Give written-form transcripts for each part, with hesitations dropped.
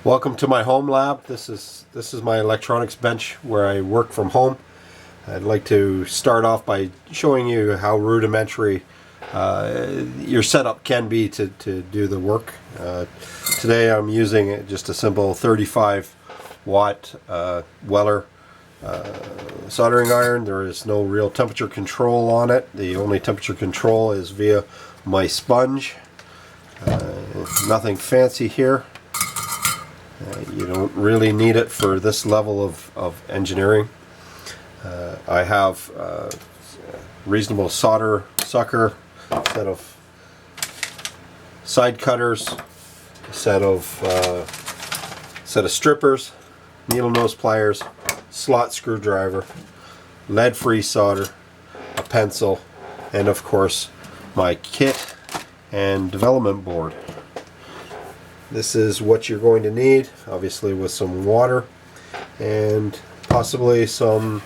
Welcome to my home lab. This is my electronics bench where I work from home. I'd like to start off by showing you how rudimentary your setup can be to do the work. Today I'm using just a simple 35 watt Weller soldering iron. There is no real temperature control on it. The only temperature control is via my sponge. Nothing fancy here. You don't really need it for this level of engineering. I have a reasonable solder sucker, set of side cutters, set of strippers, needle nose pliers, slot screwdriver, lead-free solder, a pencil, and of course my kit and development board. This is what you're going to need, obviously, with some water and possibly some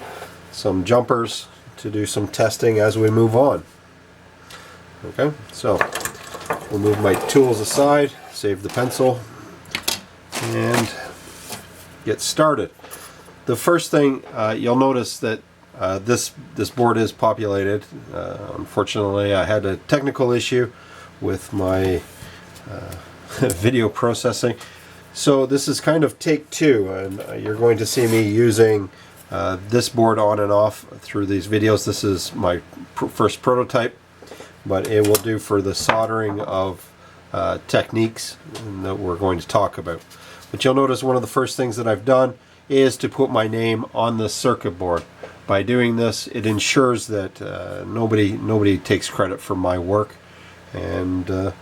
jumpers to do some testing as we move on. Okay, so we'll move my tools aside, save the pencil, and get started. The first thing you'll notice that this board is populated. Unfortunately, I had a technical issue with my video processing, so this is kind of take two, and you're going to see me using this board on and off through these videos. This is my first prototype, but it will do for the soldering of techniques that we're going to talk about. But you'll notice one of the first things that I've done is to put my name on the circuit board. By doing this, it ensures that nobody takes credit for my work, and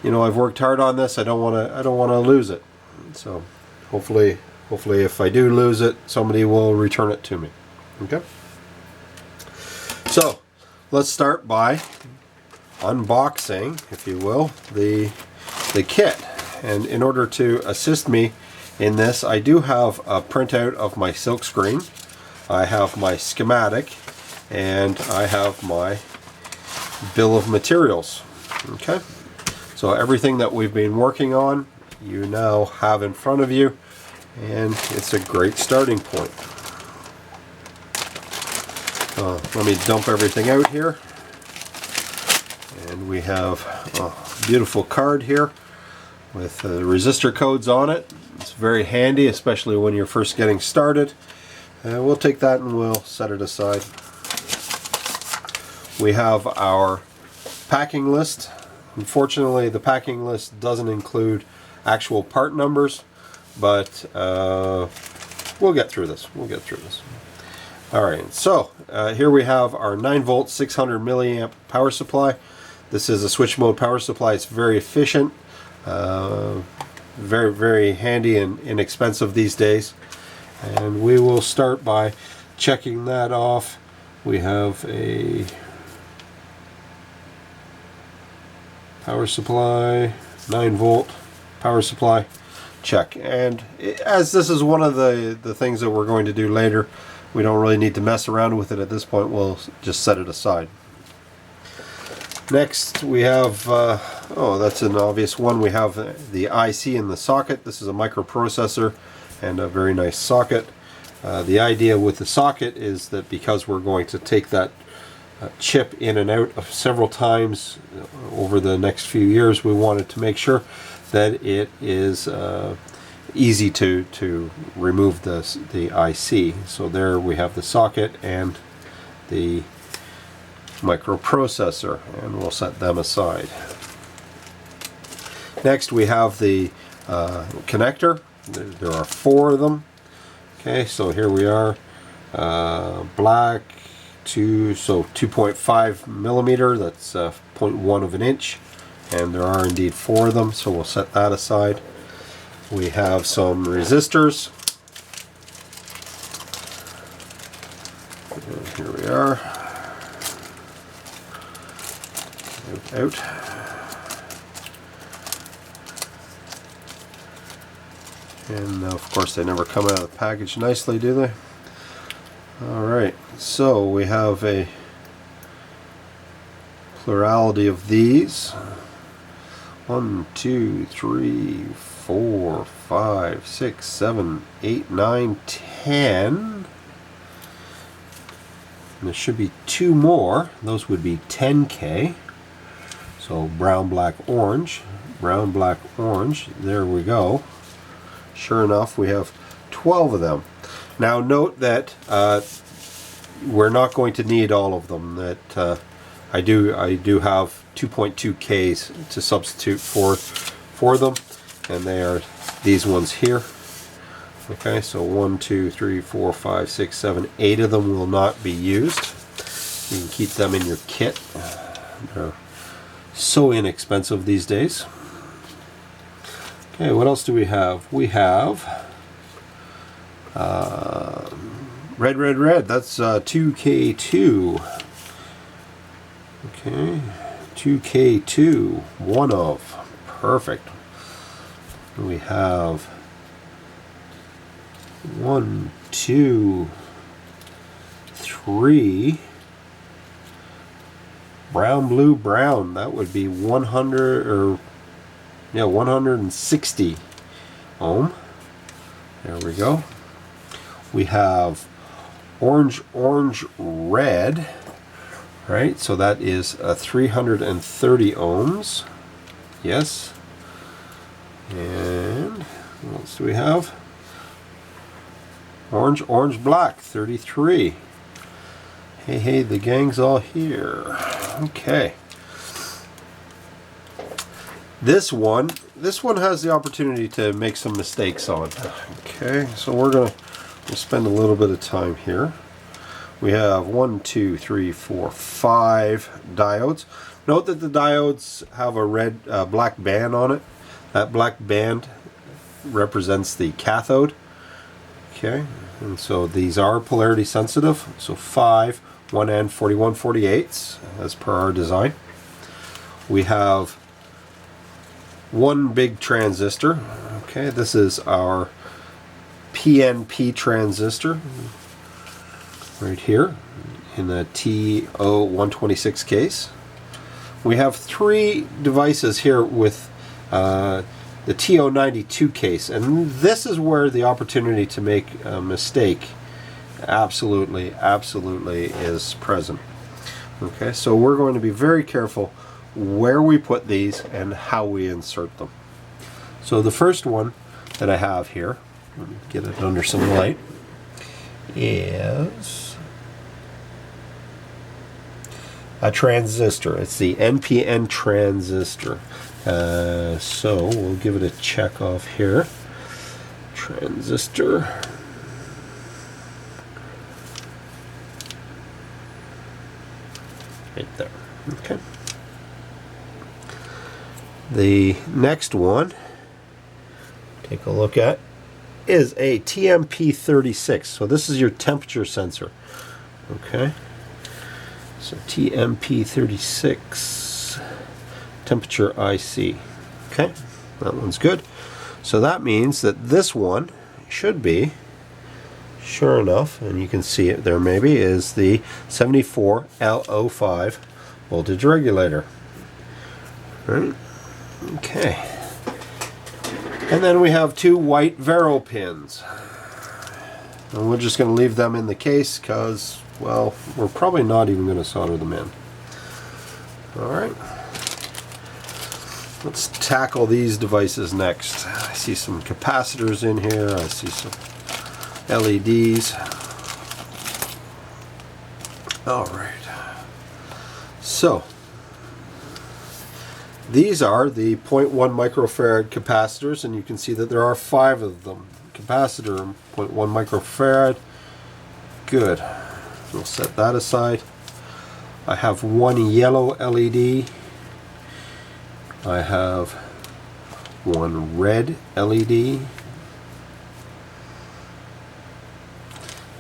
you know, I've worked hard on this. I don't want to lose it. So hopefully if I do lose it, somebody will return it to me. Okay. So let's start by unboxing, if you will, the kit. And in order to assist me in this, I do have a printout of my silk screen. I have my schematic, and I have my bill of materials. Okay. So everything that we've been working on, you now have in front of you, and it's a great starting point. Let me dump everything out here. And we have a beautiful card here with resistor codes on it. It's very handy, especially when you're first getting started. We'll take that and we'll set it aside. We have our packing list. Unfortunately, the packing list doesn't include actual part numbers, but we'll get through this. Alright, so here we have our 9 volt 600 milliamp power supply. This is a switch mode power supply. It's very efficient, very handy and inexpensive these days. And we will start by checking that off. We have a power supply, 9 volt power supply, check. And as this is one of the things that we're going to do later, we don't really need to mess around with it at this point. We'll just set it aside. Next we have, oh, that's an obvious one, we have the IC in the socket. This is a microprocessor and a very nice socket. The idea with the socket is that because we're going to take that chip in and out of several times over the next few years, we wanted to make sure that it is easy to remove the IC. So there we have the socket and the microprocessor, and we'll set them aside. Next we have the connector. There are 4 of them. Okay, so here we are, black, so 2.5 millimeter, that's 0.1 of an inch, and there are indeed 4 of them, so we'll set that aside. We have some resistors. And here we are, out. And of course they never come out of the package nicely, do they? Alright, so we have a plurality of these. 1, 2, 3, 4, 5, 6, 7, 8, 9, 10. And there should be 2 more. Those would be 10K. So brown, black, orange. Brown, black, orange. There we go. Sure enough, we have 12 of them. Now note that we're not going to need all of them. That I do have 2.2Ks to substitute for them, and they are these ones here. Okay, so 1, 2, 3, 4, 5, 6, 7, 8 of them will not be used. You can keep them in your kit. They're so inexpensive these days. Okay, what else do we have? We have red. That's 2K2. Okay, 2K2. One of. Perfect. We have 1, 2, 3. Brown, blue, brown. That would be 100 or 160 ohm. There we go. We have orange, red. Right, so that is 330 ohms. Yes. And what else do we have? Orange, black, 33. Hey, the gang's all here. Okay. This one has the opportunity to make some mistakes on. Okay, so we'll spend a little bit of time here. We have 1, 2, 3, 4, 5 diodes. Note that the diodes have a black band on it. That black band represents the cathode. Okay, and so these are polarity sensitive. So 5, 1N, 41/48 as per our design. We have one big transistor. Okay, this is our PNP transistor right here in the TO126 case. We have 3 devices here with the TO92 case, and this is where the opportunity to make a mistake absolutely is present. Okay, so we're going to be very careful where we put these and how we insert them. So the first one that I have here, let me get it under some light, is a transistor. It's the NPN transistor. So we'll give it a check off here. Transistor. Right there. Okay. The next one, take a look at, is a TMP36. So this is your temperature sensor. Okay. So TMP36 temperature IC. Okay, that one's good. So that means that this one should be, sure enough, and you can see it there maybe, is the 74L05 voltage regulator. Right? Okay. And then we have 2 white Vero pins. And we're just going to leave them in the case because, well, we're probably not even going to solder them in. Alright. Let's tackle these devices next. I see some capacitors in here. I see some LEDs. Alright. So, these are the 0.1 microfarad capacitors, and you can see that there are 5 of them. Capacitor, 0.1 microfarad. Good. We'll set that aside. I have 1 yellow LED. I have 1 red LED.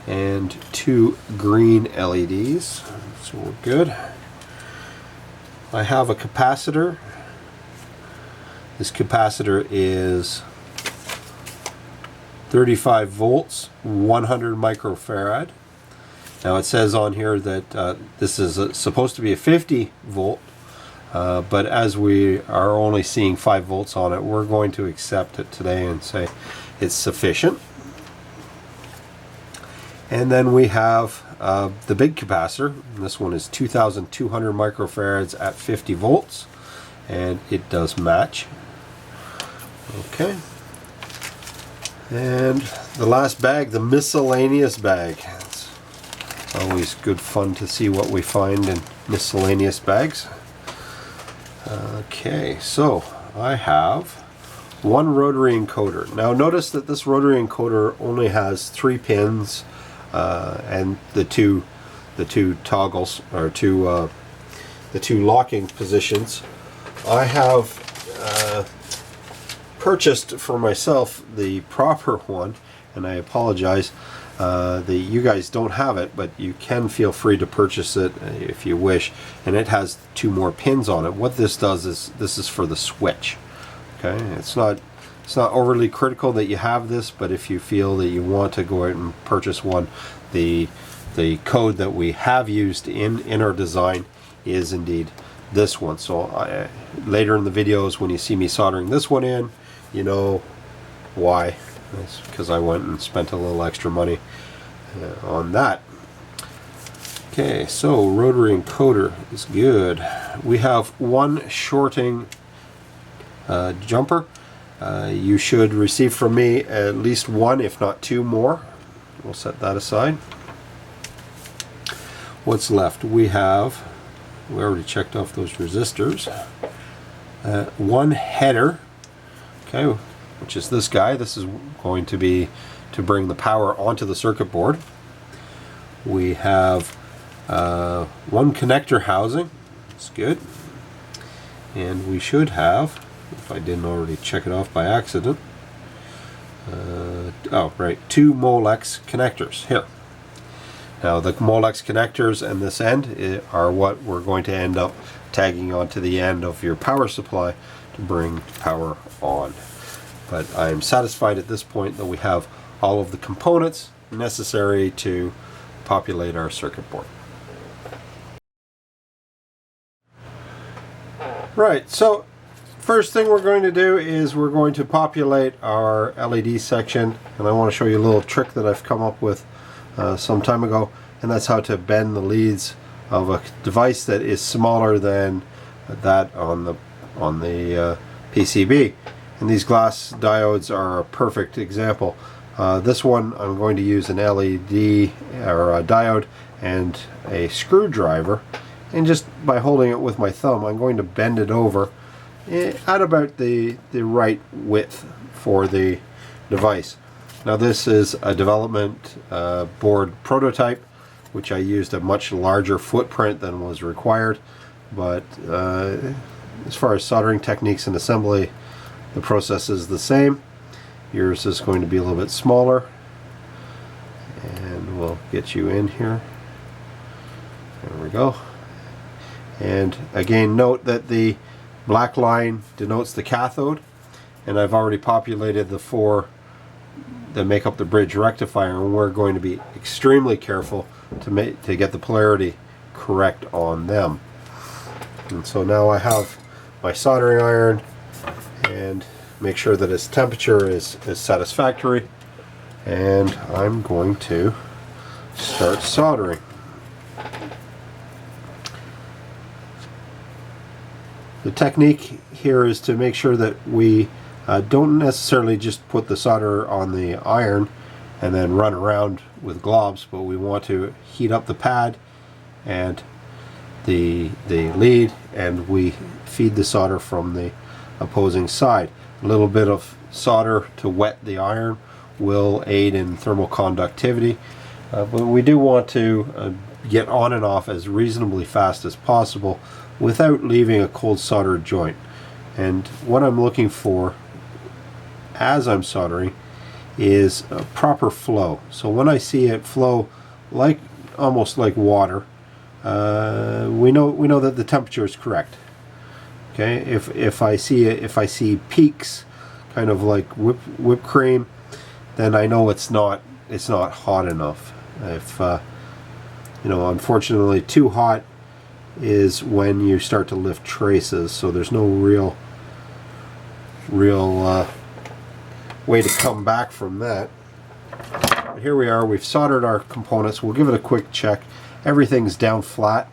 And 2 green LEDs. So we're good. I have a capacitor. This capacitor is 35 volts, 100 microfarad. Now it says on here that this is supposed to be a 50 volt but as we are only seeing 5 volts on it, we're going to accept it today and say it's sufficient. And then we have the big capacitor. This one is 2,200 microfarads at 50 volts, and it does match. Okay. And the last bag, the miscellaneous bag. It's always good fun to see what we find in miscellaneous bags. Okay, so I have one rotary encoder. Now notice that this rotary encoder only has 3 pins and the two toggles, or the two locking positions. I have purchased for myself the proper one, and I apologize that you guys don't have it, but you can feel free to purchase it if you wish. And it has 2 more pins on it. What this does is this is for the switch. Okay, it's not overly critical that you have this, but if you feel that you want to go out and purchase one, the code that we have used in our design is indeed this one. So later in the videos, when you see me soldering this one in, you know why. It's because I went and spent a little extra money on that. Okay, so rotary encoder is good. We have one shorting jumper. You should receive from me at least 1, if not 2 more. We'll set that aside. What's left? We already checked off those resistors. One header, okay, which is this guy. This is going to be to bring the power onto the circuit board. We have one connector housing. That's good. And we should have, if I didn't already check it off by accident, oh right, 2 Molex connectors here. Now the Molex connectors and this end are what we're going to end up tagging onto the end of your power supply to bring power on. But I'm satisfied at this point that we have all of the components necessary to populate our circuit board. Right, so first thing we're going to do is we're going to populate our LED section, and I want to show you a little trick that I've come up with some time ago, and that's how to bend the leads of a device that is smaller than that on the PCB. And these glass diodes are a perfect example. This one I'm going to use an LED or a diode and a screwdriver, and just by holding it with my thumb I'm going to bend it over at about the right width for the device. Now this is a development board prototype, which I used a much larger footprint than was required, but as far as soldering techniques and assembly, the process is the same. Yours is going to be a little bit smaller, and we'll get you in here. There we go. And again, note that the black line denotes the cathode, and I've already populated the 4 that make up the bridge rectifier, and we're going to be extremely careful to get the polarity correct on them. And so now I have my soldering iron, and make sure that its temperature is satisfactory, and I'm going to start soldering. The technique here is to make sure that we don't necessarily just put the solder on the iron and then run around with globs, but we want to heat up the pad and the lead, and we feed the solder from the opposing side. A little bit of solder to wet the iron will aid in thermal conductivity, but we do want to get on and off as reasonably fast as possible without leaving a cold solder joint. And what I'm looking for as I'm soldering is a proper flow. So when I see it flow like almost like water, we know that the temperature is correct. Okay, if I see peaks, kind of like whipped cream, then I know it's not hot enough. If unfortunately too hot, is when you start to lift traces, so there's no real way to come back from that. But here we are, we've soldered our components. We'll give it a quick check. Everything's down flat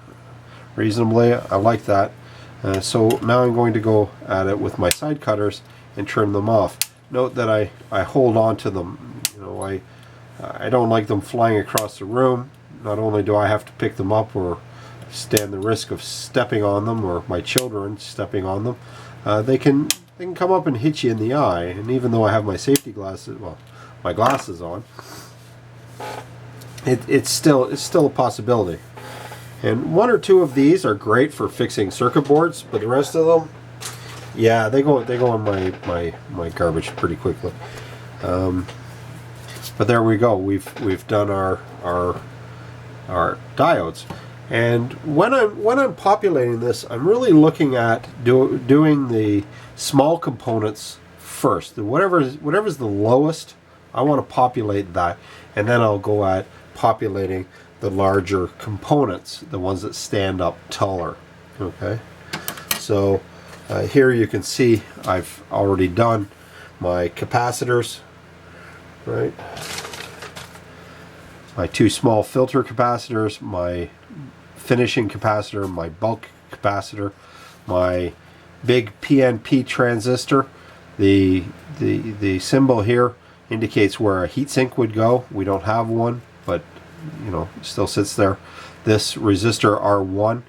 reasonably. I like that. So now I'm going to go at it with my side cutters and trim them off. Note that I hold on to them. You know, I don't like them flying across the room. Not only do I have to pick them up or stand the risk of stepping on them, or my children stepping on them, they can come up and hit you in the eye. And even though I have my safety glasses, well, my glasses on, it's still a possibility. And one or two of these are great for fixing circuit boards, but the rest of them, yeah, they go in my garbage pretty quickly. But there we go. We've done our diodes. And when I'm populating this, I'm really looking at doing the small components first. Whatever's the lowest, I want to populate that, and then I'll go at populating the larger components, the ones that stand up taller. Okay, so here you can see I've already done my capacitors, right? My two small filter capacitors, my finishing capacitor, my bulk capacitor, my big PNP transistor. The symbol here indicates where a heatsink would go. We don't have one, but you know, it still sits there. This resistor R1,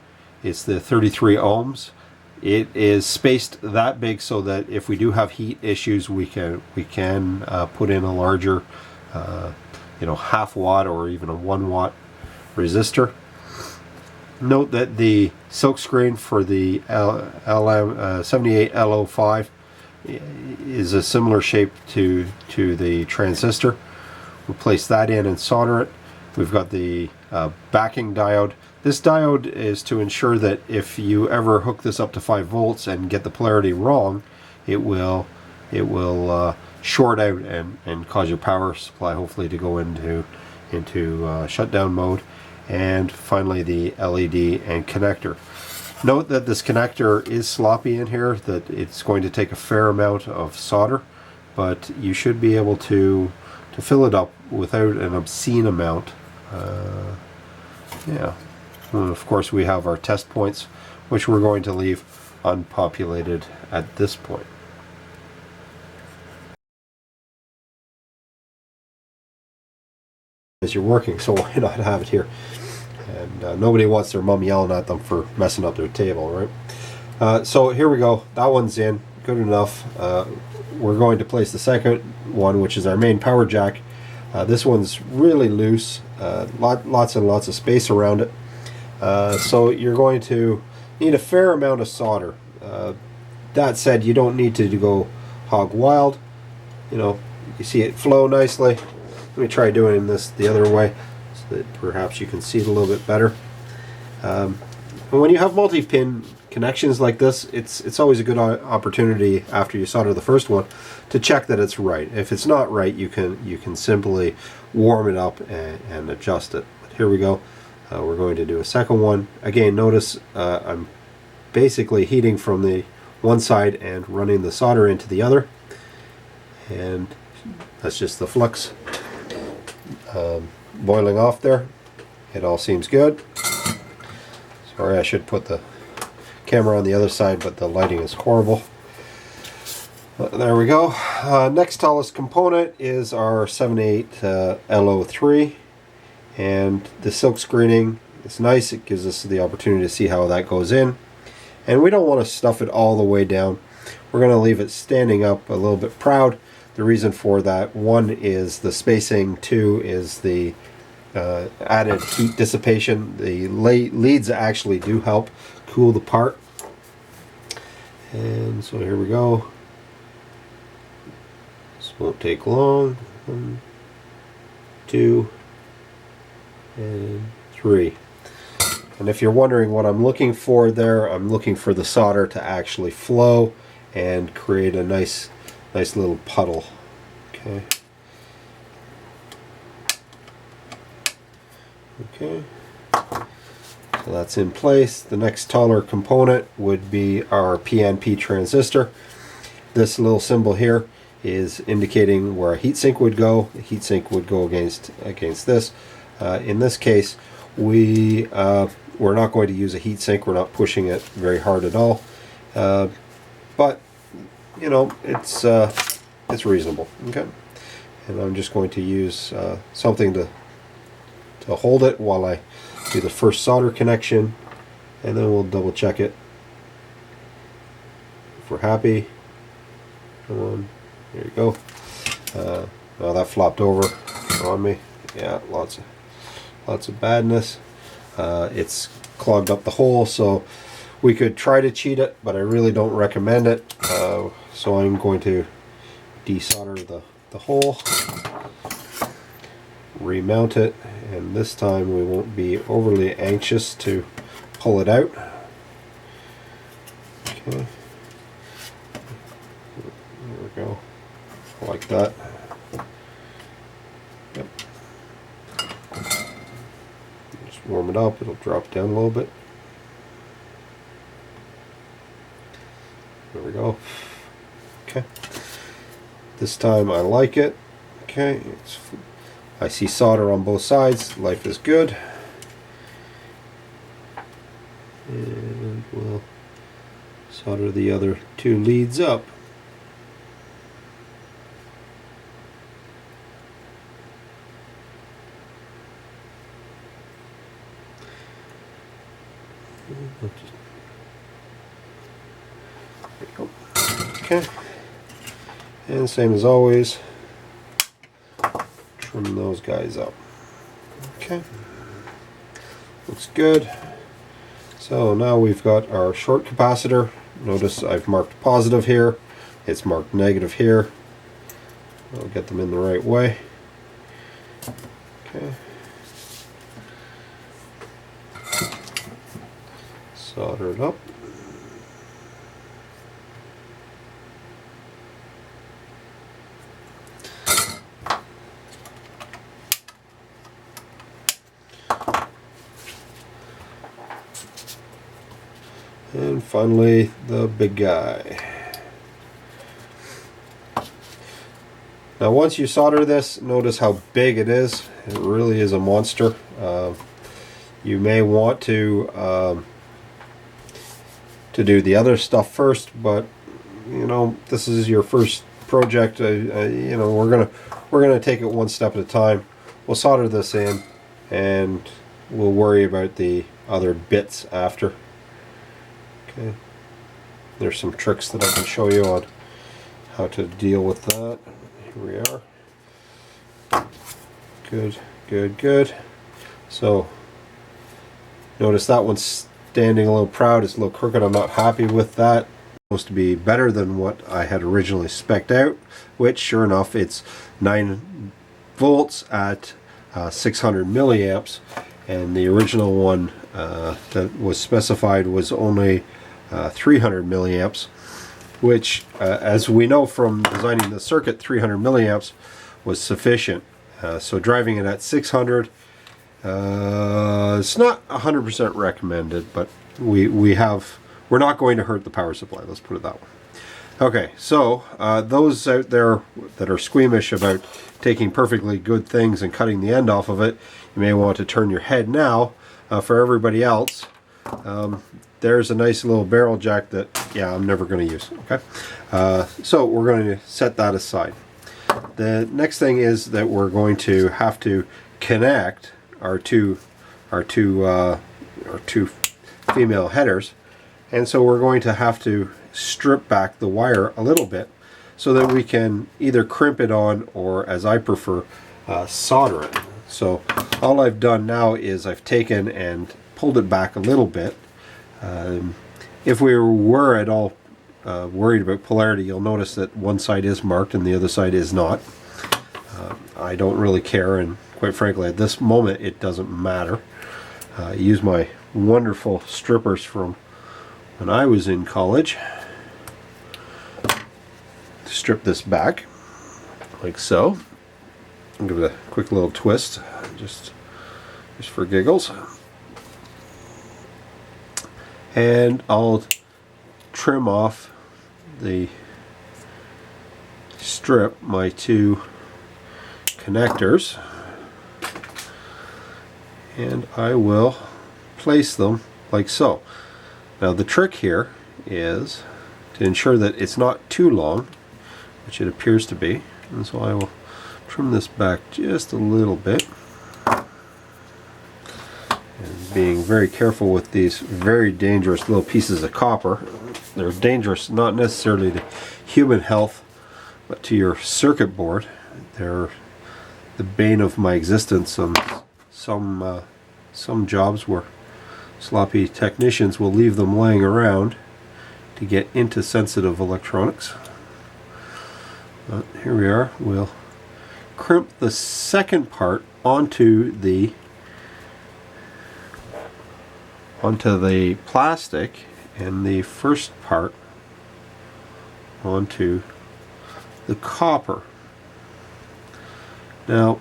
it's the 33 ohms. It is spaced that big so that if we do have heat issues, we can put in a larger you know, half watt or even a 1 watt resistor. Note that the silk screen for the LM78L05 is a similar shape to the transistor. We'll place that in and solder it. We've got the backing diode. This diode is to ensure that if you ever hook this up to 5 volts and get the polarity wrong, it will short out and cause your power supply hopefully to go into shutdown mode. And finally the LED and connector. Note that this connector is sloppy in here, that it's going to take a fair amount of solder, but you should be able to fill it up without an obscene amount. Yeah. And of course we have our test points, which we're going to leave unpopulated at this point. As you're working, so why not have it here? And nobody wants their mom yelling at them for messing up their table, right? So here we go. That one's in. Good enough. We're going to place the second one, which is our main power jack. This one's really loose. Lots and lots of space around it. So you're going to need a fair amount of solder. That said, you don't need to go hog wild. You know, you see it flow nicely. Let me try doing this the other way so that perhaps you can see it a little bit better. And when you have multi-pin connections like this, it's always a good opportunity after you solder the first one to check that it's right. If it's not right, you can simply warm it up and adjust it. But here we go. We're going to do a second one. Again, notice I'm basically heating from the one side and running the solder into the other, and that's just the flux boiling off there. It all seems good. Sorry, I should put the camera on the other side, but the lighting is horrible. There we go. Next tallest component is our 78L03, and the silk screening is nice. It gives us the opportunity to see how that goes in, and we don't want to stuff it all the way down. We're going to leave it standing up a little bit proud. The reason for that, one is the spacing, two is the added heat dissipation. The leads actually do help cool the part. And so here we go. This won't take long. 1, 2, and 3. And if you're wondering what I'm looking for there, I'm looking for the solder to actually flow and create a nice little puddle. Okay. So that's in place. The next taller component would be our PNP transistor. This little symbol here is indicating where a heatsink would go. The heatsink would go against this. In this case, we're not going to use a heatsink. We're not pushing it very hard at all. But you know, it's reasonable. Okay, and I'm just going to use something to hold it while I do the first solder connection, and then we'll double check it if we're happy. Come on, there you go. Oh, that flopped over on me. Yeah, lots of badness. It's clogged up the hole, so we could try to cheat it, but I really don't recommend it. So I'm going to desolder the hole, remount it, and this time we won't be overly anxious to pull it out. Okay, there we go, like that. Yep. Just warm it up, it'll drop down a little bit. There we go. Okay, this time I like it. Okay, I see solder on both sides. Life is good. And we'll solder the other two leads up. There you go. Okay, and same as always, trim those guys up. Okay, looks good. So now we've got our short capacitor. Notice I've marked positive here, it's marked negative here. I'll get them in the right way. Okay, solder it up. And finally, the big guy. Now once you solder this, notice how big it is. It really is a monster. You may want to do the other stuff first, but you know, this is your first project. You know, we're gonna take it one step at a time. We'll solder this in, and we'll worry about the other bits after. Okay, there's some tricks that I can show you on how to deal with that. Here we are. Good, good, good. So notice that one's standing a little proud. It's a little crooked. I'm not happy with that. It's supposed to be better than what I had originally spec'd out, which sure enough, it's 9 volts at 600 milliamps, and the original one that was specified was only 300 milliamps, which as we know from designing the circuit, 300 milliamps was sufficient. So driving it at 600, it's not 100% recommended, but we're not going to hurt the power supply, let's put it that way. Okay, so those out there that are squeamish about taking perfectly good things and cutting the end off of it, you may want to turn your head now. For everybody else, there's a nice little barrel jack that, yeah, I'm never going to use. Okay, so we're going to set that aside. The next thing is that we're going to have to connect our two female headers, and so we're going to have to strip back the wire a little bit so that we can either crimp it on, or as I prefer, solder it. So all I've done now is I've taken and pulled it back a little bit. If we were at all worried about polarity, you'll notice that one side is marked and the other side is not. I don't really care, and quite frankly at this moment it doesn't matter. I use my wonderful strippers from when I was in college to strip this back like so. I'll give it a quick little twist just for giggles. And I'll trim off the strip my two connectors, and I will place them like so. Now the trick here is to ensure that it's not too long, which it appears to be, and so I will trim this back just a little bit, and being very careful with these very dangerous little pieces of copper. They're dangerous not necessarily to human health, but to your circuit board. They're the bane of my existence on some jobs where sloppy technicians will leave them laying around to get into sensitive electronics. But here we are. We'll crimp the second part onto the plastic, and the first part onto the copper. Now,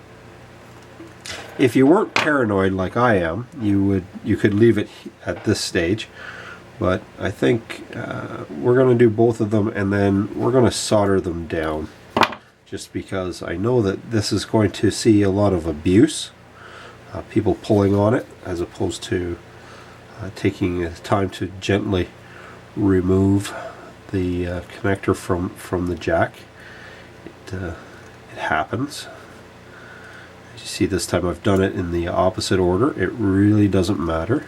if you weren't paranoid like I am, you could leave it at this stage, but I think we're going to do both of them, and then we're going to solder them down, just because I know that this is going to see a lot of abuse, people pulling on it as opposed to taking time to gently remove the connector from the jack. It happens. As you see, this time I've done it in the opposite order. It really doesn't matter.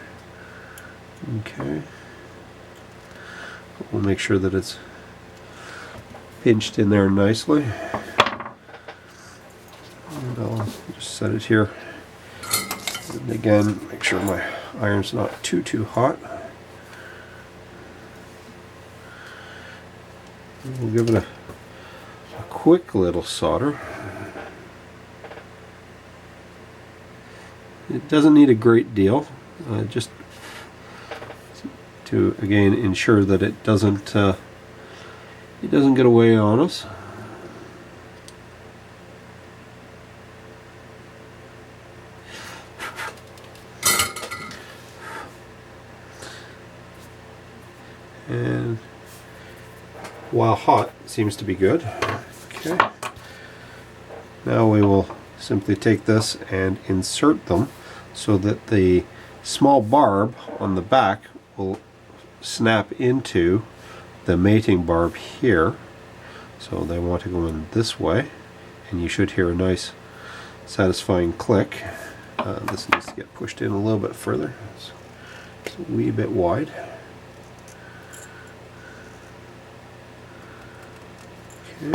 Okay. We'll make sure that it's pinched in there nicely. And I'll just set it here. And again, make sure my iron's not too hot. We'll give it a quick little solder. It doesn't need a great deal, just to again ensure that it doesn't get away on us. And while hot, it seems to be good. Okay. Now we will simply take this and insert them so that the small barb on the back will snap into the mating barb here. So they want to go in this way, and you should hear a nice satisfying click. This needs to get pushed in a little bit further. It's a wee bit wide. Okay.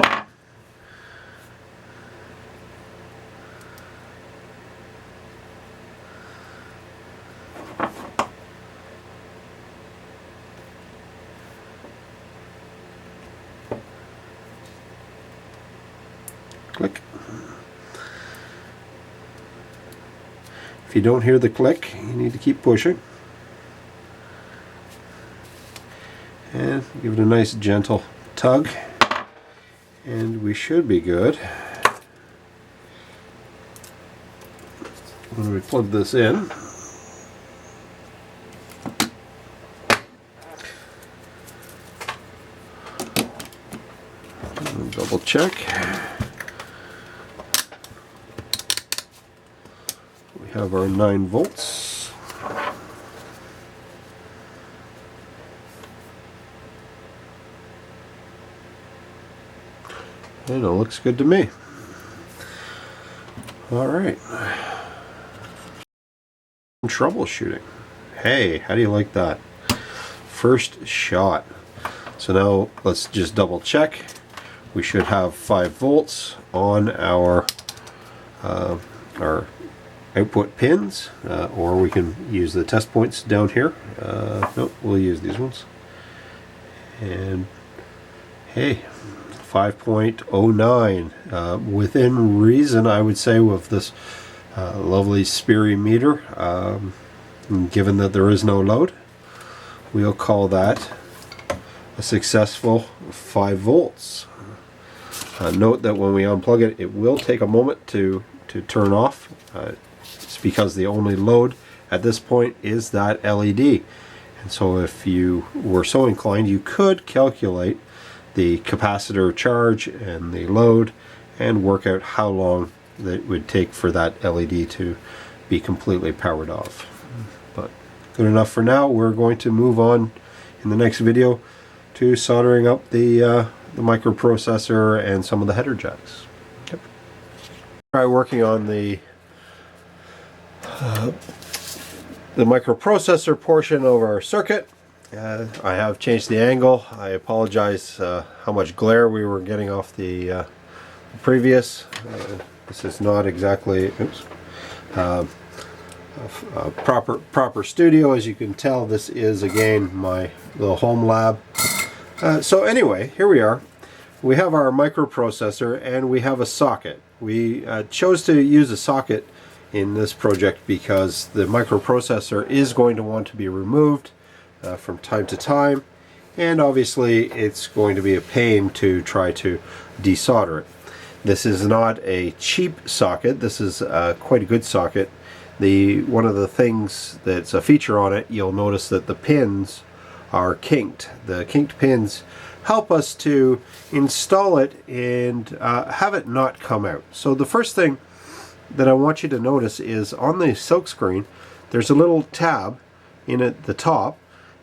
Click. If you don't hear the click, you need to keep pushing. And give it a nice gentle tug, and we should be good. When we plug this in, double check. We have our 9 volts. And it looks good to me. All right. Troubleshooting. Hey, how do you like that? First shot. So now let's just double check. We should have 5 volts on our output pins, or we can use the test points down here. Nope, we'll use these ones. And hey, 5.09, within reason, I would say, with this lovely Sperry meter. Given that there is no load, we'll call that a successful 5 volts. Note that when we unplug it, it will take a moment to turn off. It's because the only load at this point is that LED, And so if you were so inclined, you could calculate the capacitor charge and the load and work out how long that would take for that LED to be completely powered off. But good enough for now. We're going to move on in the next video to soldering up the microprocessor and some of the header jacks. Okay. Try working on the microprocessor portion of our circuit. I have changed the angle. I apologize how much glare we were getting off the previous. This is not exactly a proper studio. As you can tell, this is again my little home lab. So anyway, here we are. We have our microprocessor and we have a socket. We chose to use a socket in this project because the microprocessor is going to want to be removed from time to time, and obviously it's going to be a pain to try to desolder it. This is not a cheap socket. This is quite a good socket. One of the things that's a feature on it, you'll notice that the pins are kinked. The kinked pins help us to install it and have it not come out. So the first thing that I want you to notice is on the silk screen there's a little tab in at the top,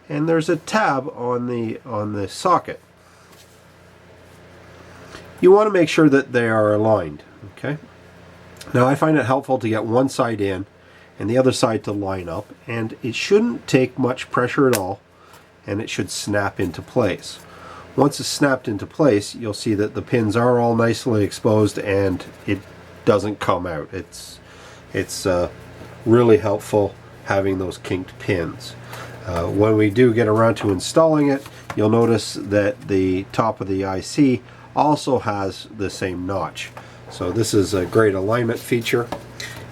and there's a tab on the socket. You want to make sure that they are aligned. Okay. Now I find it helpful to get one side in and the other side to line up, and it shouldn't take much pressure at all, and it should snap into place. Once it's snapped into place, you'll see that the pins are all nicely exposed and it doesn't come out. It's really helpful having those kinked pins. When we do get around to installing it, you'll notice that the top of the IC also has the same notch. So this is a great alignment feature,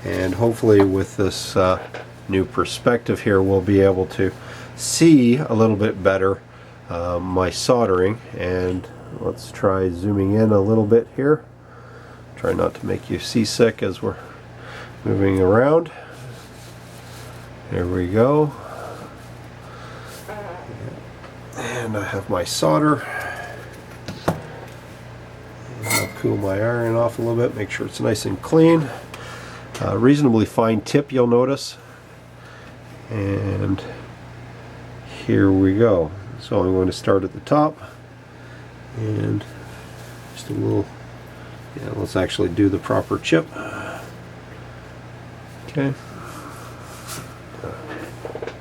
and hopefully with this new perspective here we'll be able to see a little bit better my soldering. And let's try zooming in a little bit here. Try not to make you seasick as we're moving around. There we go. And I have my solder. And I'll cool my iron off a little bit, make sure it's nice and clean. Reasonably fine tip, you'll notice. And here we go. So I'm going to start at the top, and just a little, yeah, let's actually do the proper chip. Okay.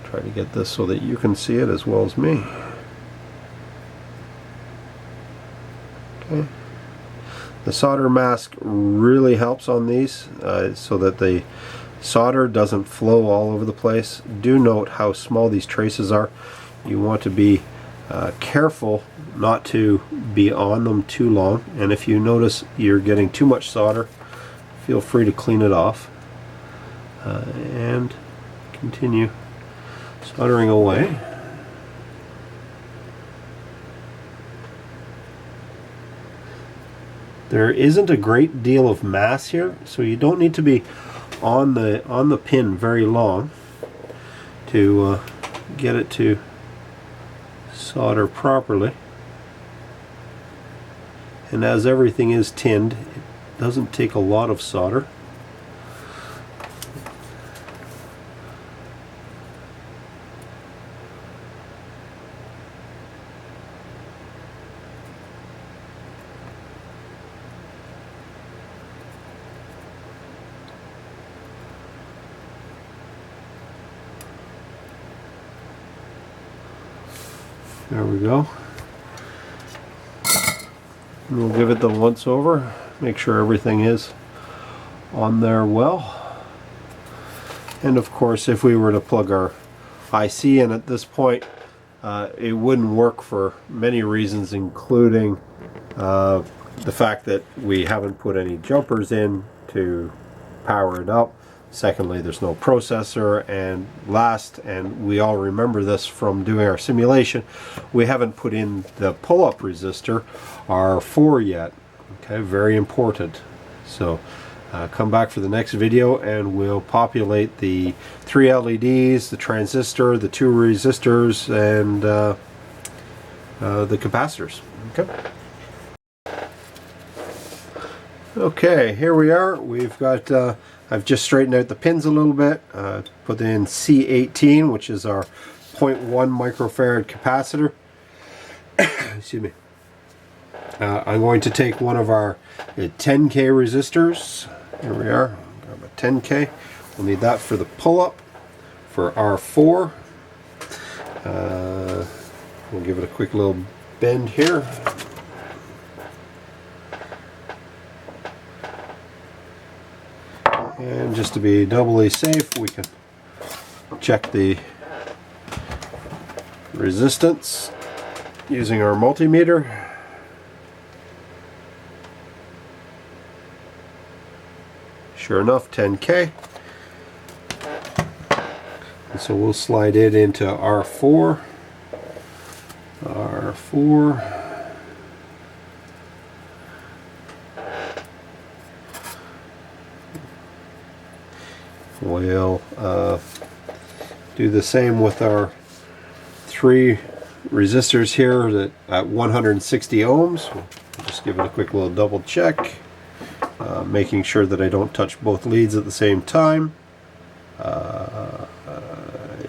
Try to get this so that you can see it as well as me. Okay. The solder mask really helps on these so that the solder doesn't flow all over the place. Do note how small these traces are. You want to be careful not to be on them too long, and if you notice you're getting too much solder, feel free to clean it off and continue soldering away. There isn't a great deal of mass here, so you don't need to be on the pin very long to get it to solder properly. And as everything is tinned, it doesn't take a lot of solder. There we go. And we'll give it the once over, make sure everything is on there well. And of course, if we were to plug our IC in at this point, it wouldn't work for many reasons, including the fact that we haven't put any jumpers in to power it up. Secondly, there's no processor, and last, and we all remember this from doing our simulation, we haven't put in the pull-up resistor R4 yet. Okay, very important. So Come back for the next video and we'll populate the 3 LEDs, the transistor, the 2 resistors, and the capacitors. Okay, here we are. We've got, I've just straightened out the pins a little bit. Put in C18, which is our 0.1 microfarad capacitor. Excuse me. I'm going to take one of our 10K resistors. Here we are. Grab a 10K. We'll need that for the pull-up for R4. We'll give it a quick little bend here. And just to be doubly safe, we can check the resistance using our multimeter. Sure enough, 10K. And so we'll slide it into R4. R4. We'll do the same with our 3 resistors here that at 160 ohms. We'll just give it a quick little double check, making sure that I don't touch both leads at the same time.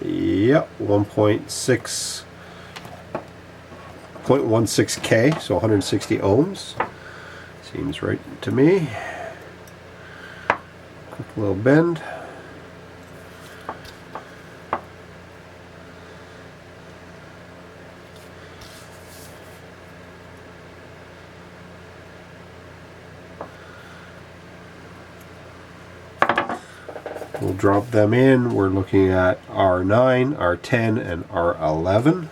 Yep, 0.16K, so 160 ohms. Seems right to me. Quick little bend. We'll drop them in. We're looking at R9, R10, and R11.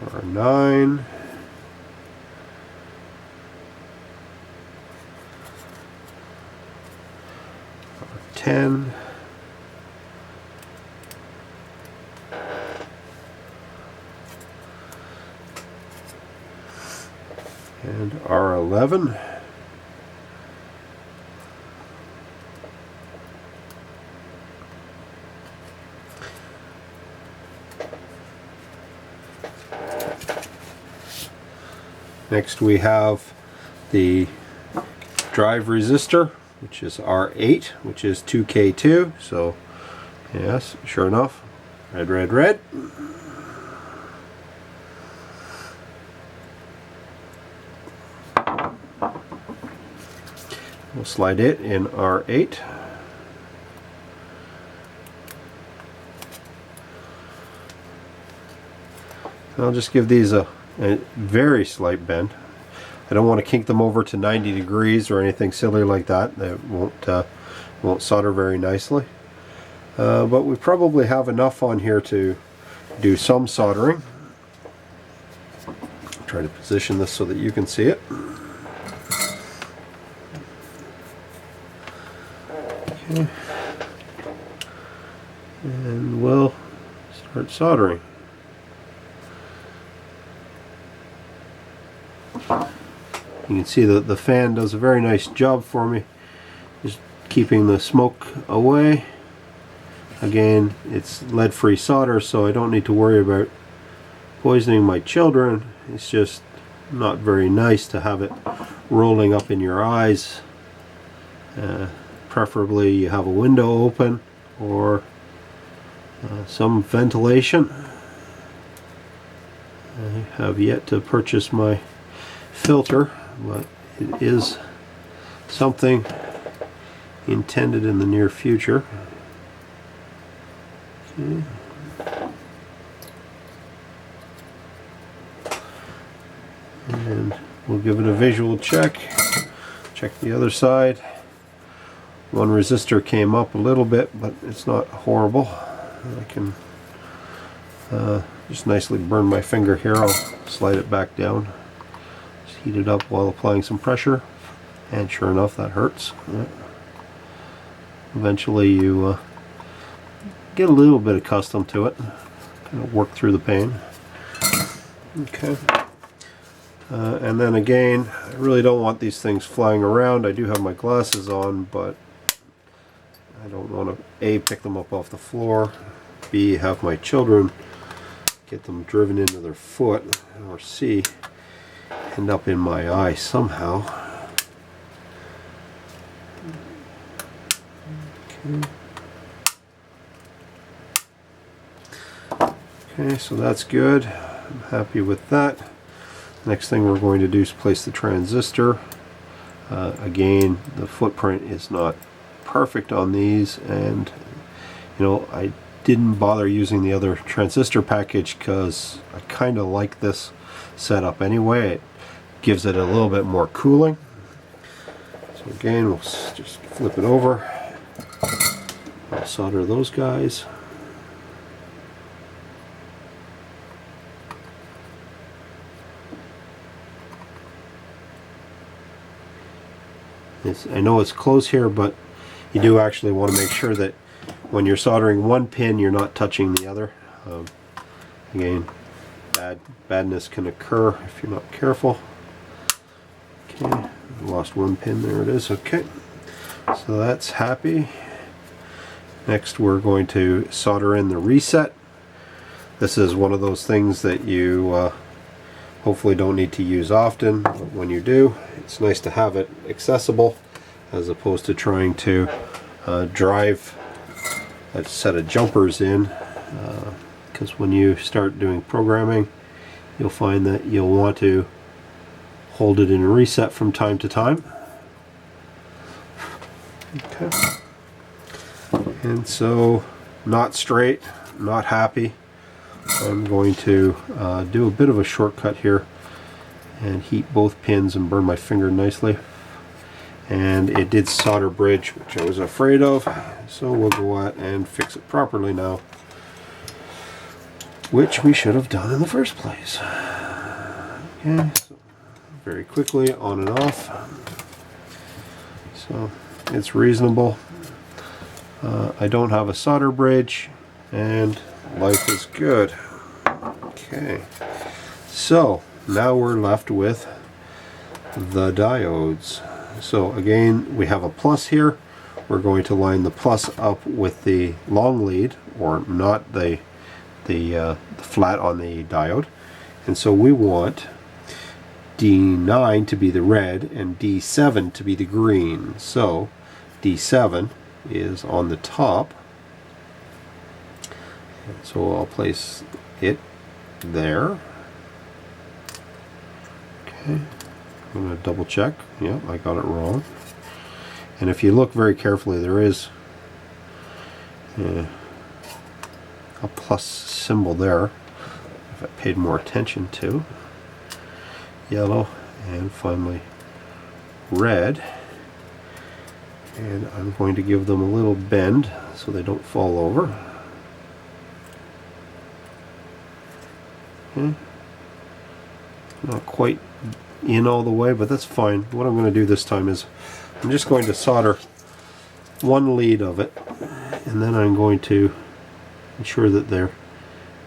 R9. R10. And R11. Next we have the drive resistor, which is R8, which is 2K2. So yes, sure enough, red, red, red. We'll slide it in R8. I'll just give these a very slight bend. I don't want to kink them over to 90 degrees or anything silly like that. That won't solder very nicely. But we probably have enough on here to do some soldering. Try to position this so that you can see it. Okay. And we'll start soldering. You can see that the fan does a very nice job for me, just keeping the smoke away. Again, it's lead-free solder, so I don't need to worry about poisoning my children. It's just not very nice to have it rolling up in your eyes. Preferably you have a window open or some ventilation. I have yet to purchase my filter, but it is something intended in the near future. Okay. And we'll give it a visual check. Check the other side. One resistor came up a little bit, but it's not horrible. I can just nicely burn my finger here. I'll slide it back down. Just heat it up while applying some pressure, and sure enough, that hurts. Yeah. Eventually you get a little bit accustomed to it, kind of work through the pain. Okay. And then again, I really don't want these things flying around. I do have my glasses on, but I don't want to A, pick them up off the floor, B, have my children get them driven into their foot, or C, end up in my eye somehow. Okay, so that's good. I'm happy with that. Next thing we're going to do is place the transistor. Again, the footprint is not perfect on these, and you know, I didn't bother using the other transistor package because I kind of like this setup anyway. It gives it a little bit more cooling. So again, we'll just flip it over. I'll solder those guys. I know it's close here, but you do actually want to make sure that when you're soldering one pin, you're not touching the other. Again, badness can occur if you're not careful. Okay, lost one pin. There it is. Okay, so that's happy. Next, we're going to solder in the reset. This is one of those things that you hopefully don't need to use often, but when you do, it's nice to have it accessible as opposed to trying to drive a set of jumpers in, because when you start doing programming, you'll find that you'll want to hold it in reset from time to time. Okay. And so, not straight, not happy. I'm going to do a bit of a shortcut here and heat both pins and burn my finger nicely. And it did solder bridge, which I was afraid of, so we'll go out and fix it properly now, which we should have done in the first place. Okay, so very quickly on and off. So it's reasonable. I don't have a solder bridge, and life is good. Okay, so now we're left with the diodes. So again, we have a plus here. We're going to line the plus up with the long lead, or not the flat on the diode. And so we want D9 to be the red and D7 to be the green. So D7 is on the top. So I'll place it there. Okay. I'm going to double check. Yeah, I got it wrong. And if you look very carefully, there is a plus symbol there. If I paid more attention to. Yellow, and finally red. And I'm going to give them a little bend so they don't fall over. Okay. Not quite in all the way, but that's fine. What I'm going to do this time is I'm just going to solder one lead of it, and then I'm going to ensure that they're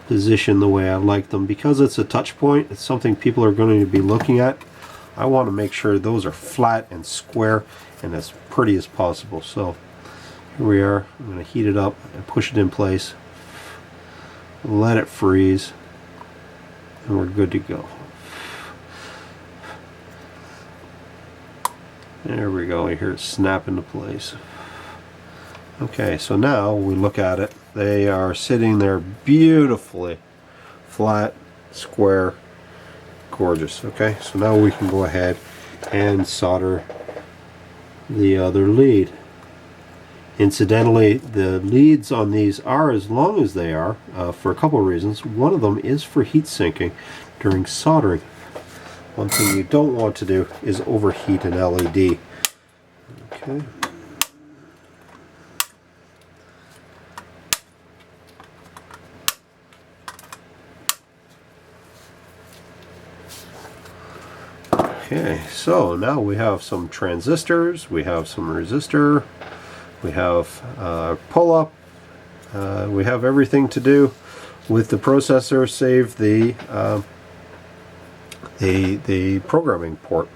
positioned the way I like them. Because it's a touch point, it's something people are going to be looking at. I want to make sure those are flat and square and as pretty as possible. So here we are. I'm going to heat it up and push it in place, let it freeze, and we're good to go. There we go. You hear it snap into place. Okay, so now we look at it. They are sitting there beautifully flat, square, gorgeous. Okay, so now we can go ahead and solder the other lead. Incidentally, the leads on these are as long as they are for a couple of reasons. One of them is for heat sinking during soldering. One thing you don't want to do is overheat an LED. Okay. Okay, so now we have some transistors, we have some resistor, we have pull-up, we have everything to do with the processor save the programming port.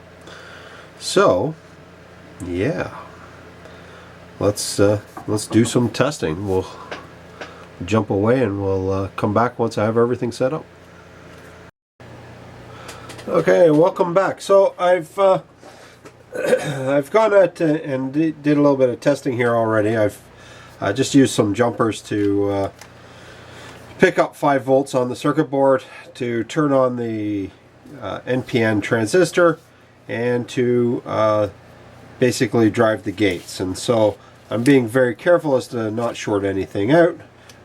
So yeah, let's do some testing. We'll jump away and we'll come back once I have everything set up. Okay, welcome back. So I've gone at and did a little bit of testing here already. I've just used some jumpers to pick up 5 volts on the circuit board, to turn on the NPN transistor, and to basically drive the gates. And so I'm being very careful as to not short anything out,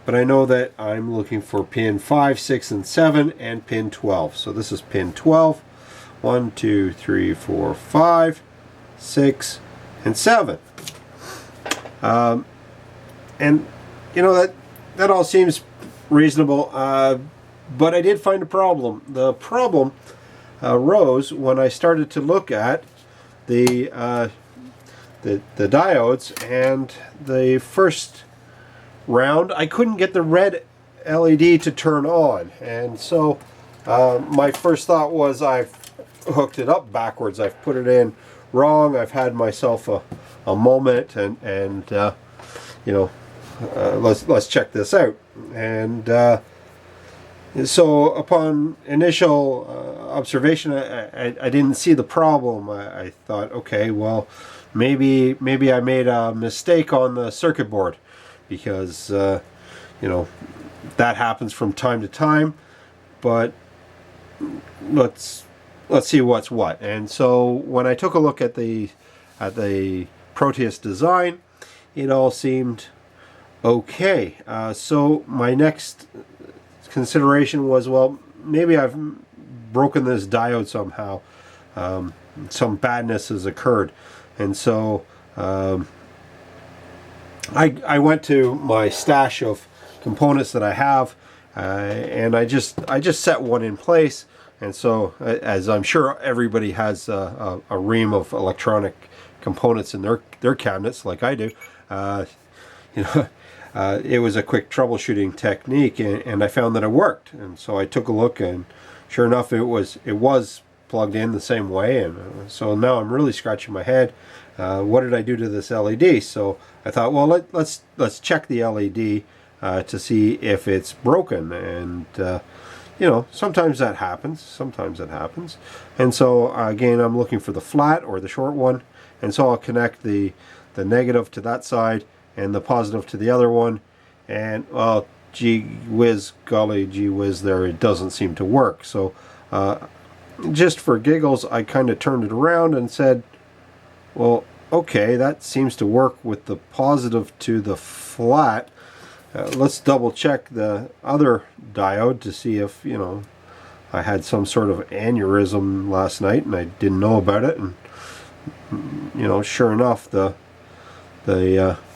but I know that I'm looking for pin 5, 6, and 7 and pin 12. So this is pin 12. 1, 2, 3, 4, 5, 6, and 7. And you know, that all seems reasonable, but I did find a problem. The problem arose when I started to look at the diodes, and the first round I couldn't get the red LED to turn on, and so my first thought was, I've hooked it up backwards, I've put it in wrong, I've had myself a moment, and you know, let's check this out. And so upon initial observation, I didn't see the problem. I thought, okay, well, maybe I made a mistake on the circuit board, because you know, that happens from time to time. But let's see what's what. And so when I took a look at the Proteus design, it all seemed okay. So my next consideration was, well, maybe I've broken this diode somehow. Some badness has occurred. And so I went to my stash of components that I have, and I just set one in place. And so, as I'm sure everybody has a ream of electronic components in their cabinets, like I do, you know, it was a quick troubleshooting technique, and I found that it worked. And so I took a look, and sure enough, it was plugged in the same way. And so now I'm really scratching my head. What did I do to this LED? So I thought, well, let's check the LED to see if it's broken. And you know, sometimes that happens. And so again, I'm looking for the flat or the short one. And so I'll connect the negative to that side and the positive to the other one. And well, gee whiz, golly gee whiz, there, it doesn't seem to work. So just for giggles, I kind of turned it around and said, well, okay, that seems to work with the positive to the flat. Let's double check the other diode to see if, you know, I had some sort of aneurysm last night and I didn't know about it. And you know, sure enough, the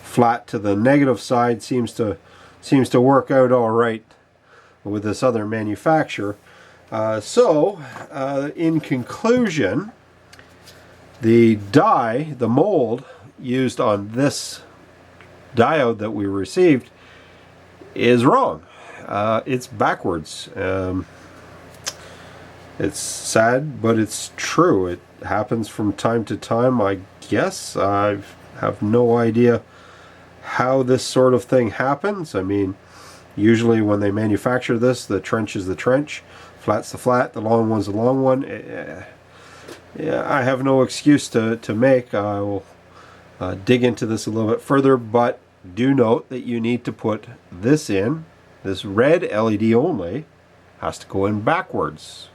flat to the negative side seems to work out all right with this other manufacturer. So in conclusion, the mold used on this diode that we received is wrong. It's backwards. It's sad, but it's true. It happens from time to time. I guess I have no idea how this sort of thing happens. I mean, usually when they manufacture this, the trench is the trench, flat's the flat, the long one's the long one. Yeah, I have no excuse to make. I will dig into this a little bit further, but do note that you need to put this in. This red LED only has to go in backwards.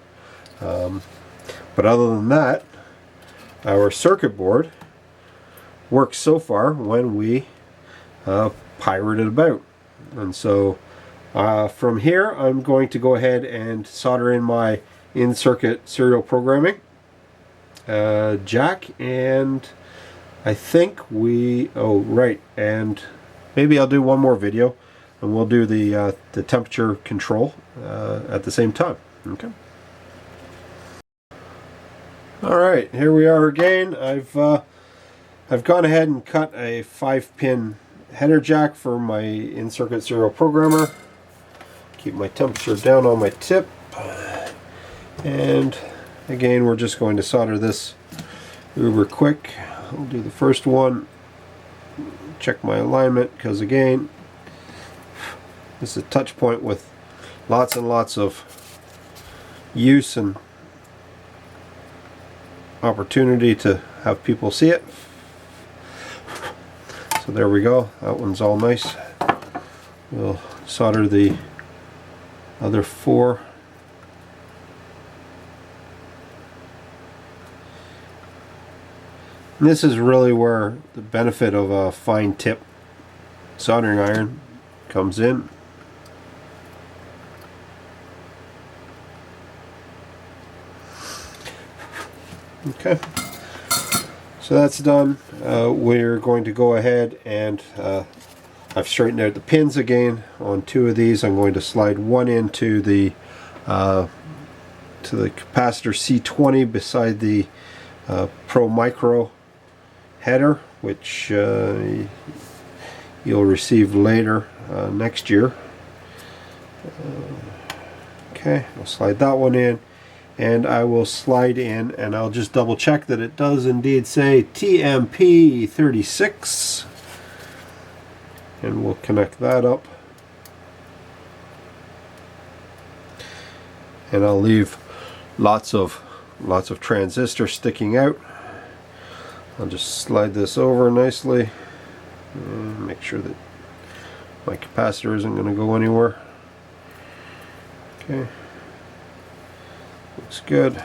But other than that, our circuit board works so far when we pirate it about. And so from here, I'm going to go ahead and solder in my in-circuit serial programming jack, and I think and maybe I'll do one more video and we'll do the temperature control at the same time. Okay. All right, here we are again. I've gone ahead and cut a 5-pin header jack for my in-circuit serial programmer. Keep my temperature down on my tip, and again, we're just going to solder this uber quick. I'll do the first one, check my alignment, because again, this is a touch point with lots and lots of use and opportunity to have people see it. So there we go, that one's all nice. We'll solder the other 4. And this is really where the benefit of a fine tip soldering iron comes in. Okay, so that's done. We're going to go ahead and I've straightened out the pins again on 2 of these. I'm going to slide one into the capacitor C20 beside the Pro Micro header, which you'll receive later next year. Okay, I'll slide that one in, and I will slide in, and I'll just double check that it does indeed say TMP36, and we'll connect that up, and I'll leave lots of transistors sticking out. I'll just slide this over nicely and make sure that my capacitor isn't going to go anywhere. Okay, looks good.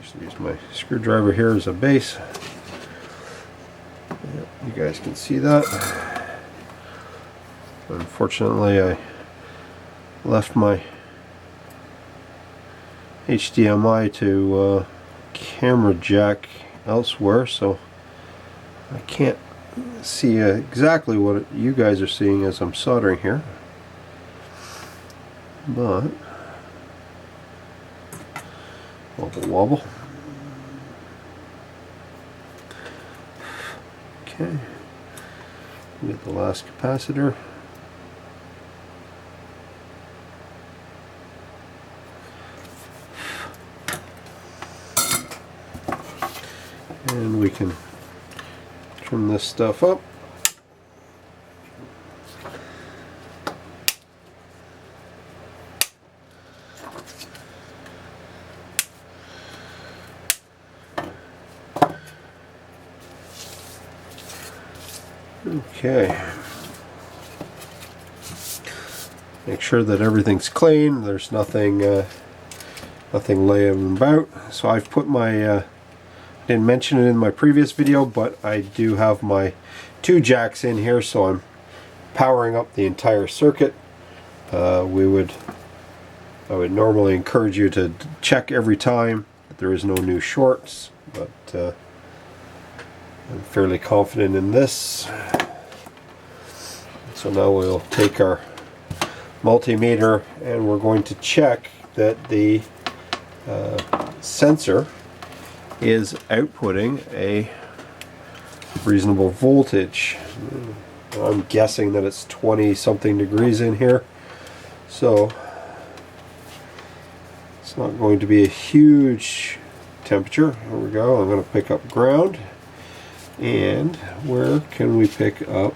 Just use my screwdriver here as a base. You guys can see that. Unfortunately, I left my HDMI to camera jack elsewhere, so I can't see exactly what you guys are seeing as I'm soldering here, but wobble wobble. Okay, we get the last capacitor. And we can trim this stuff up. Okay. Make sure that everything's clean. There's nothing laying about. So I've put my didn't mention it in my previous video, but I do have my 2 jacks in here, so I'm powering up the entire circuit. I would normally encourage you to check every time that there is no new shorts, but I'm fairly confident in this. So now we'll take our multimeter and we're going to check that the sensor is outputting a reasonable voltage. I'm guessing that it's 20 something degrees in here, so it's not going to be a huge temperature. Here we go. I'm going to pick up ground, and where can we pick up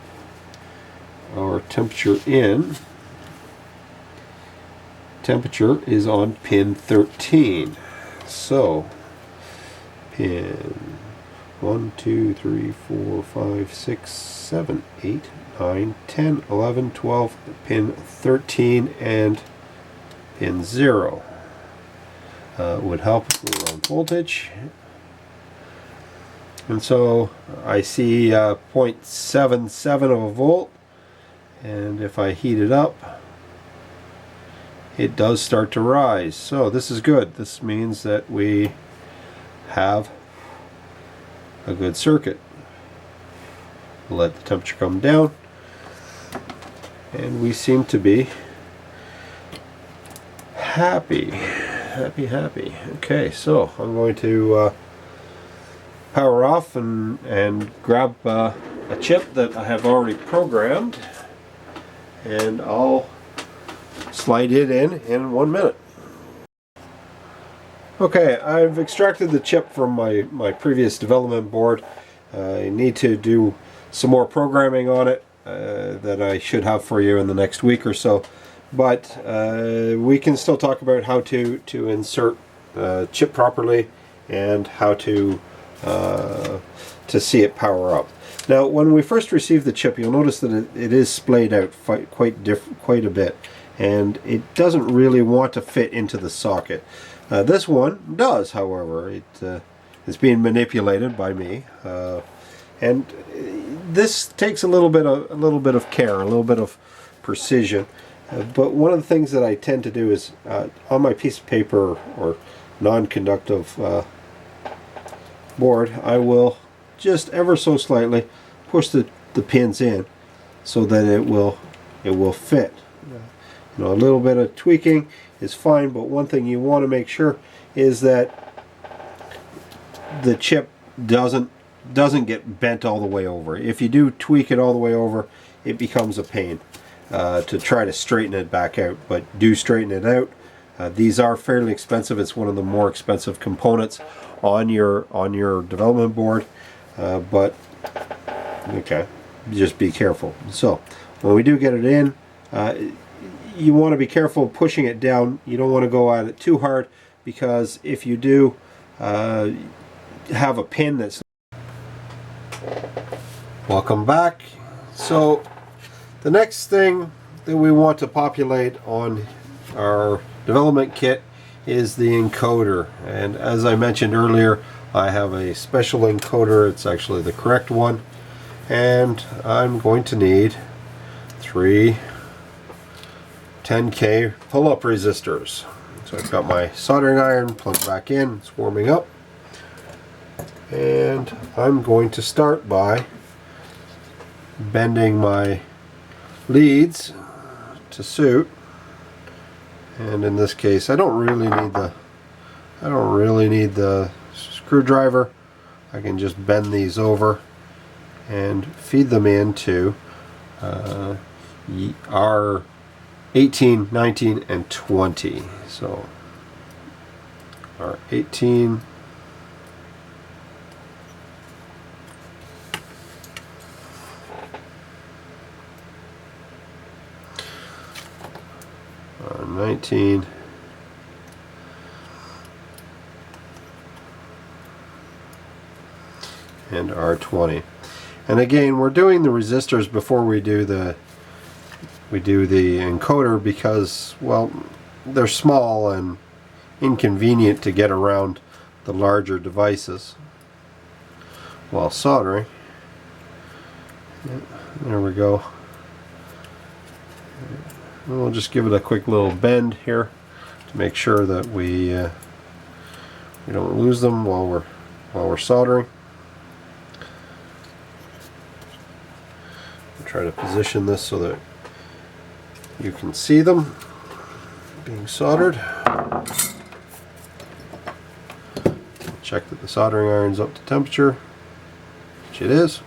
our temperature in? Temperature is on pin 13. So pin 1, 2, 3, 4, 5, 6, 7, 8, 9, 10, 11, 12, pin 13 and pin 0 would help with around voltage. And so I see 0.77 of a volt, and if I heat it up, it does start to rise. So this is good. This means that we have a good circuit. We'll let the temperature come down, and we seem to be happy. Okay, so I'm going to power off and grab a chip that I have already programmed, and I'll slide it in 1 minute. Okay, I've extracted the chip from my previous development board. I need to do some more programming on it that I should have for you in the next week or so. But we can still talk about how to insert chip properly and how to see it power up. Now, when we first receive the chip, you'll notice that it is splayed out quite a bit, and it doesn't really want to fit into the socket. This one does, however. It's being manipulated by me, and this takes a little bit of care, a little bit of precision. But one of the things that I tend to do is on my piece of paper or non-conductive board, I will just ever so slightly push the pins in so that it will fit. You know, a little bit of tweaking is fine, but one thing you want to make sure is that the chip doesn't get bent all the way over. If you do tweak it all the way over, it becomes a pain to try to straighten it back out. But do straighten it out. These are fairly expensive. It's one of the more expensive components on your development board. But okay, just be careful. So when we do get it in, you want to be careful pushing it down. You don't want to go at it too hard, because if you do have a pin that's... Welcome back. So the next thing that we want to populate on our development kit is the encoder. And as I mentioned earlier, I have a special encoder. It's actually the correct one, and I'm going to need 3 10K pull-up resistors. So I've got my soldering iron plugged back in. It's warming up, and I'm going to start by bending my leads to suit. And in this case, I don't really need the screwdriver. I can just bend these over and feed them into our 18, 19, and 20. So our 18, our 19, and our 20. And again, we're doing the resistors before we do the encoder, because, well, they're small and inconvenient to get around the larger devices while soldering. There we go. We'll just give it a quick little bend here to make sure that we don't lose them while we're soldering. Try to position this so that you can see them being soldered. Check that the soldering iron's up to temperature, which it is.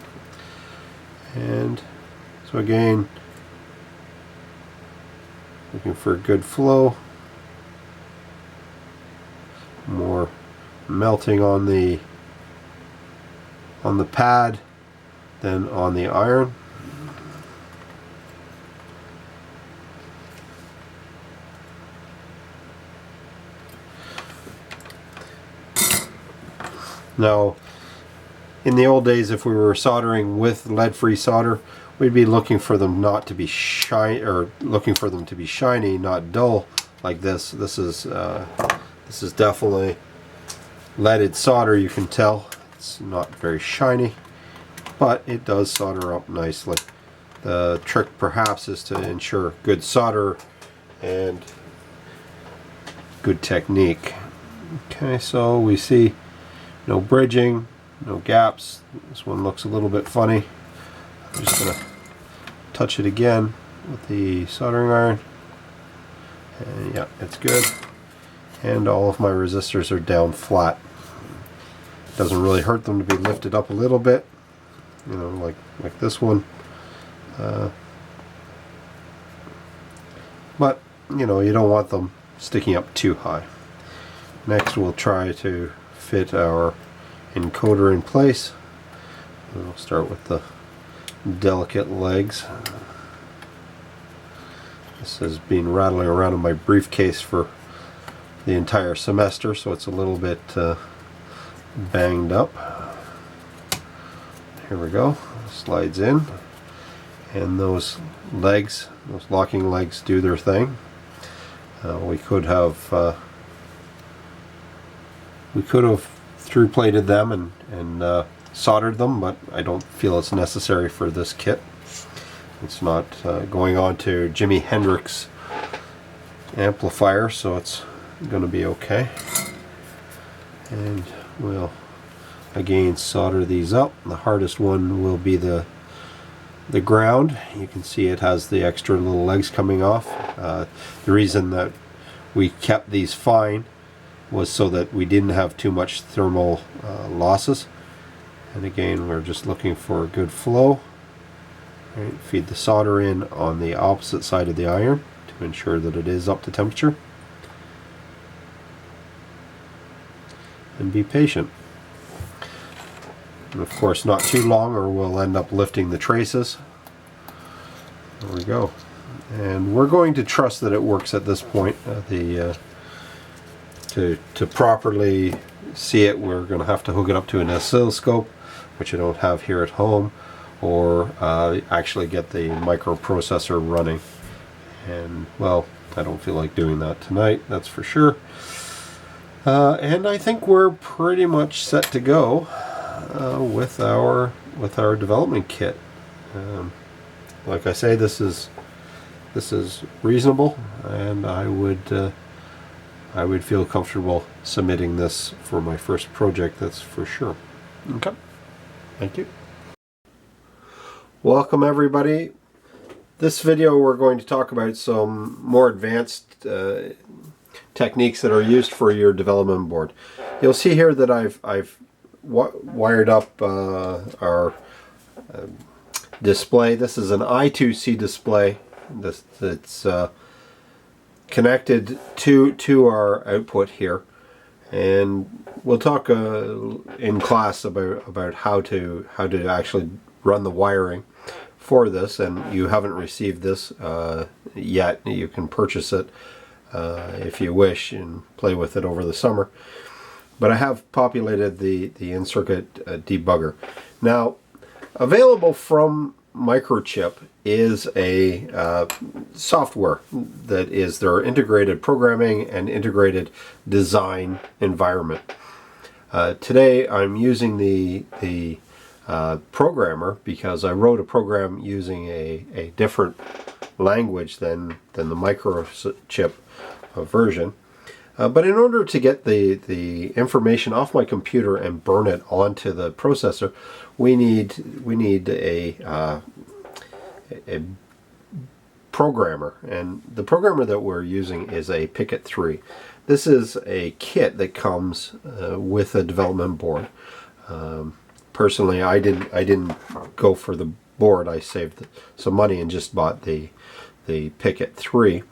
And so again, looking for a good flow. More melting on the pad than on the iron. Now, in the old days, if we were soldering with lead-free solder, we'd be looking for them not to be shiny, or looking for them to be shiny, not dull like this. This is definitely leaded solder. You can tell it's not very shiny, but it does solder up nicely. The trick perhaps is to ensure good solder and good technique. Okay, so we see no bridging, no gaps. This one looks a little bit funny. I'm just going to touch it again with the soldering iron. And yeah, it's good. And all of my resistors are down flat. It doesn't really hurt them to be lifted up a little bit, you know, like this one. But, you know, you don't want them sticking up too high. Next we'll try to fit our encoder in place. We'll start with the delicate legs. This has been rattling around in my briefcase for the entire semester, so it's a little bit banged up. Here we go. Slides in, and those legs, those locking legs, do their thing. We could have through plated them and soldered them, but I don't feel it's necessary for this kit. It's not going on to Jimi Hendrix amplifier, so it's going to be okay. And we'll again solder these up. The hardest one will be the ground. You can see it has the extra little legs coming off. The reason that we kept these fine was so that we didn't have too much thermal losses. And again, we're just looking for a good flow. Right, feed the solder in on the opposite side of the iron to ensure that it is up to temperature. And be patient. And of course not too long or we'll end up lifting the traces. There we go. And we're going to trust that it works at this point. To properly see it, we're going to have to hook it up to an oscilloscope, which I don't have here at home, or actually get the microprocessor running. And well, I don't feel like doing that tonight, that's for sure. And I think we're pretty much set to go with our development kit. Like I say, this is reasonable, and I would feel comfortable submitting this for my first project, that's for sure. Okay, thank you. Welcome everybody. This video we're going to talk about some more advanced techniques that are used for your development board. You'll see here that I've wired up our display. This is an I2C display. It's connected to our output here, and we'll talk in class about how to actually run the wiring for this. And you haven't received this yet. You can purchase it if you wish and play with it over the summer. But I have populated the in-circuit debugger. Now, available from Microchip is a software that is their integrated programming and integrated design environment. Today I'm using the programmer because I wrote a program using a different language than the Microchip version. But in order to get the information off my computer and burn it onto the processor, we need a programmer, and the programmer that we're using is a Picket 3. This is a kit that comes with a development board. Personally, I didn't go for the board. I saved some money and just bought the Picket 3.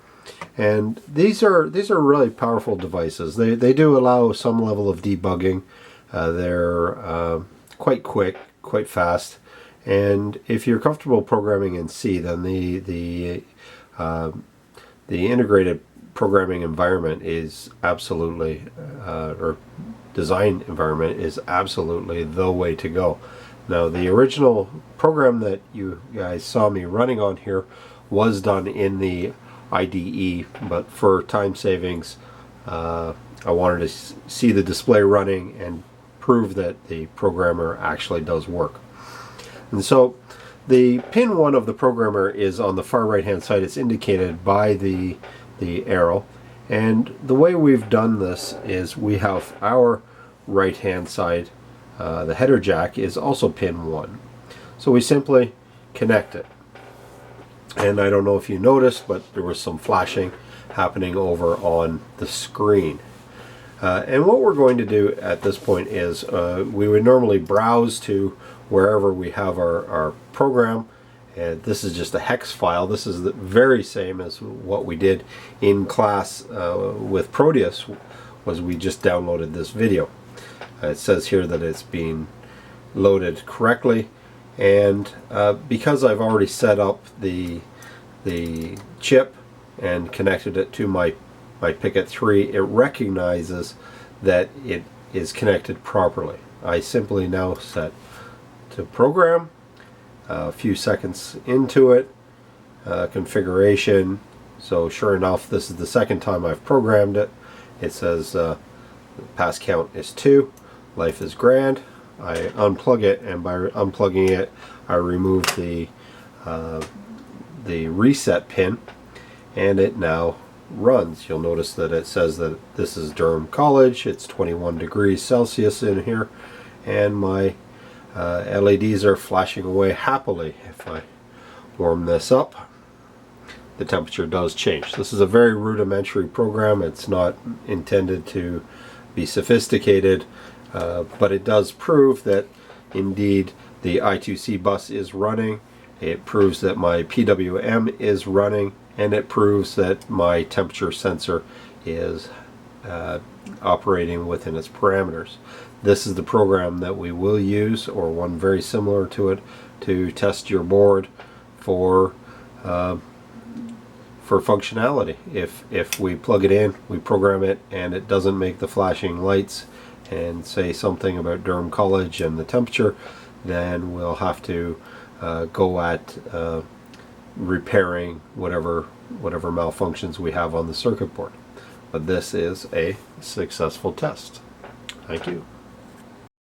And these are really powerful devices. They do allow some level of debugging. They're quite quick, quite fast, and if you're comfortable programming in C, then the integrated programming environment is absolutely, or design environment is absolutely the way to go. Now, the original program that you guys saw me running on here was done in the IDE, but for time savings, I wanted to see the display running and prove that the programmer actually does work. And so the pin 1 of the programmer is on the far right hand side. It's indicated by the arrow, and the way we've done this is we have our right hand side, the header jack is also pin 1, so we simply connect it. And I don't know if you noticed, but there was some flashing happening over on the screen. And what we're going to do at this point is we would normally browse to wherever we have our program, and this is just a hex file. This is the very same as what we did in class with Proteus, was we just downloaded this video. It says here that it's being loaded correctly, and because I've already set up the chip and connected it to my Picket 3, it recognizes that it is connected properly. I simply now set to program. A few seconds into it, configuration. So sure enough, this is the second time I've programmed it. It says pass count is 2, life is grand. I unplug it, and by unplugging it, I remove the reset pin, and it now runs. You'll notice that it says that this is Durham College. It's 21 degrees Celsius in here, and my LEDs are flashing away happily. If I warm this up, the temperature does change. This is a very rudimentary program. It's not intended to be sophisticated, but it does prove that indeed the I2C bus is running. It proves that my PWM is running, and it proves that my temperature sensor is operating within its parameters. This is the program that we will use, or one very similar to it, to test your board for functionality. If we plug it in, we program it, and it doesn't make the flashing lights and say something about Durham College and the temperature, then we'll have to go at repairing whatever malfunctions we have on the circuit board. But this is a successful test. Thank you.